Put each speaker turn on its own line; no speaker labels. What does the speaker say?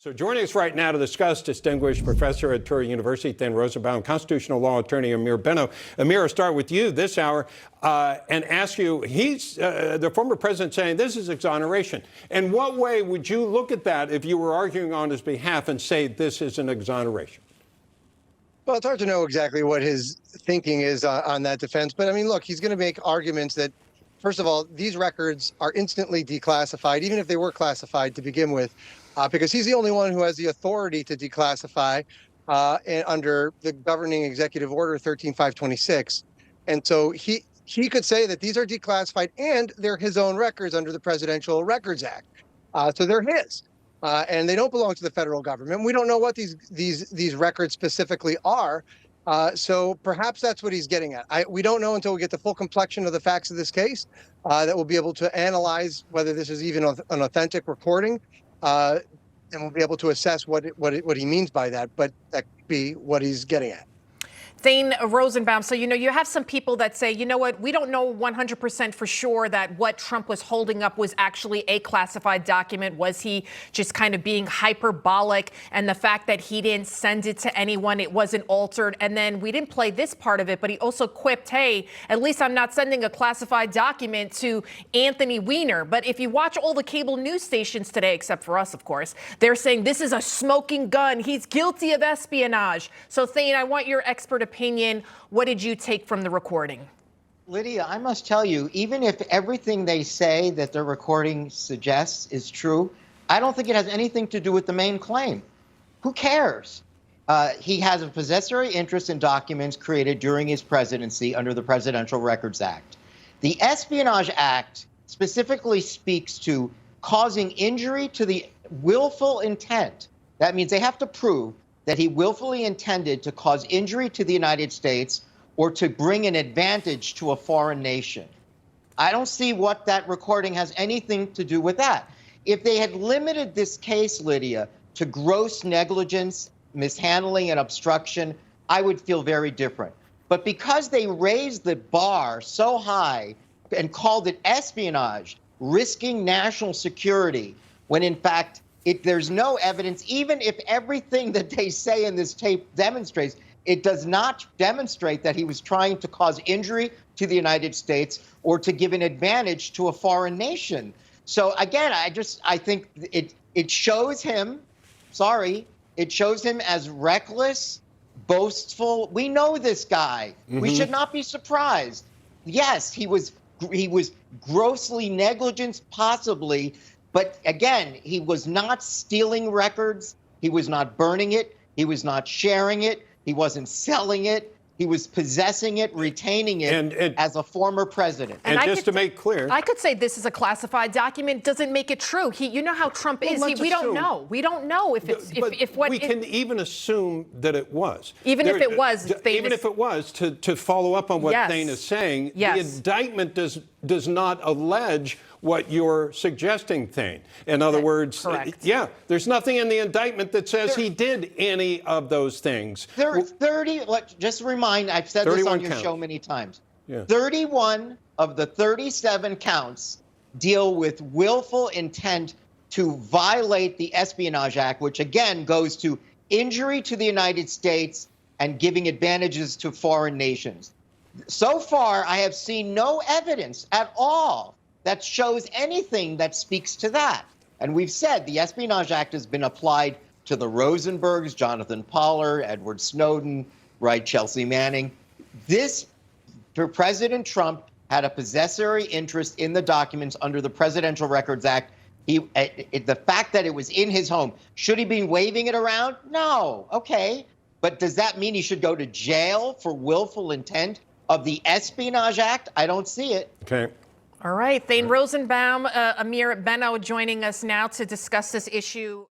So joining us right now to discuss, distinguished professor at Touro University, Thane Rosenbaum, constitutional law attorney Amir Benno. Amir, I'll start with you this hour and ask you, he's the former president saying this is exoneration. In what way would you look at that if you were arguing on his behalf and say this is an exoneration?
Well, it's hard to know exactly what his thinking is on that defense. But I mean, look, he's going to make arguments that, first of all, these records are instantly declassified, even if they were classified to begin with, because he's the only one who has the authority to declassify under the governing executive order 13526. And so he could say that these are declassified and they're his own records under the Presidential Records Act. So they're his. And they don't belong to the federal government. We don't know what these records specifically are. So perhaps that's what he's getting at. We don't know until we get the full complexion of the facts of this case that we'll be able to analyze whether this is even an authentic recording. And we'll be able to assess what he means by that. But that could be what he's getting at.
Thane Rosenbaum, so, you have some people that say, you know what, we don't know 100% for sure that what Trump was holding up was actually a classified document. Was he just kind of being hyperbolic? And the fact that he didn't send it to anyone, it wasn't altered. And then we didn't play this part of it, but he also quipped, hey, at least I'm not sending a classified document to Anthony Weiner. But if you watch all the cable news stations today, except for us, of course, they're saying this is a smoking gun. He's guilty of espionage. So, Thane, I want your expert opinion. What did you take from the recording?
Lydia, I must tell you, even if everything they say that the recording suggests is true, I don't think it has anything to do with the main claim. Who cares? He has a possessory interest in documents created during his presidency under the Presidential Records Act. The Espionage Act specifically speaks to causing injury to the willful intent. That means they have to prove that he willfully intended to cause injury to the United States or to bring an advantage to a foreign nation. I don't see what that recording has anything to do with that. If they had limited this case, Lydia, to gross negligence, mishandling, and obstruction, I would feel very different. But because they raised the bar so high and called it espionage, risking national security, when in fact there's no evidence, even if everything that they say in this tape demonstrates, it does not demonstrate that he was trying to cause injury to the United States or to give an advantage to a foreign nation. So again, I think it shows him, it shows him as reckless, boastful. We know this guy. Mm-hmm. We should not be surprised. Yes, he was grossly negligent, possibly. But again, he was not stealing records. He was not burning it. He was not sharing it. He wasn't selling it. He was possessing it, retaining it as a former president.
And just to make clear,
I could say this is a classified document. Doesn't make it true. You know how Trump is. We don't know. We don't know if it's
we can even assume that it was.
Even if it was,
to follow up on what
yes.
Thane is saying,
yes.
the indictment does not allege what you're suggesting, Thane. In other words, yeah, there's nothing in the indictment that says he did any of those things.
There are 30, just remind, I've said this on your show many times. Yeah. 31 of the 37 counts deal with willful intent to violate the Espionage Act, which again goes to injury to the United States and giving advantages to foreign nations. So far, I have seen no evidence at all that shows anything that speaks to that. And we've said the Espionage Act has been applied to the Rosenbergs, Jonathan Pollard, Edward Snowden, right, Chelsea Manning. For President Trump had a possessory interest in the documents under the Presidential Records Act. The fact that it was in his home, should he be waving it around? No, okay. But does that mean he should go to jail for willful intent of the Espionage Act? I don't see it.
Okay.
All right. Thane Rosenbaum, Amir Benno joining us now to discuss this issue.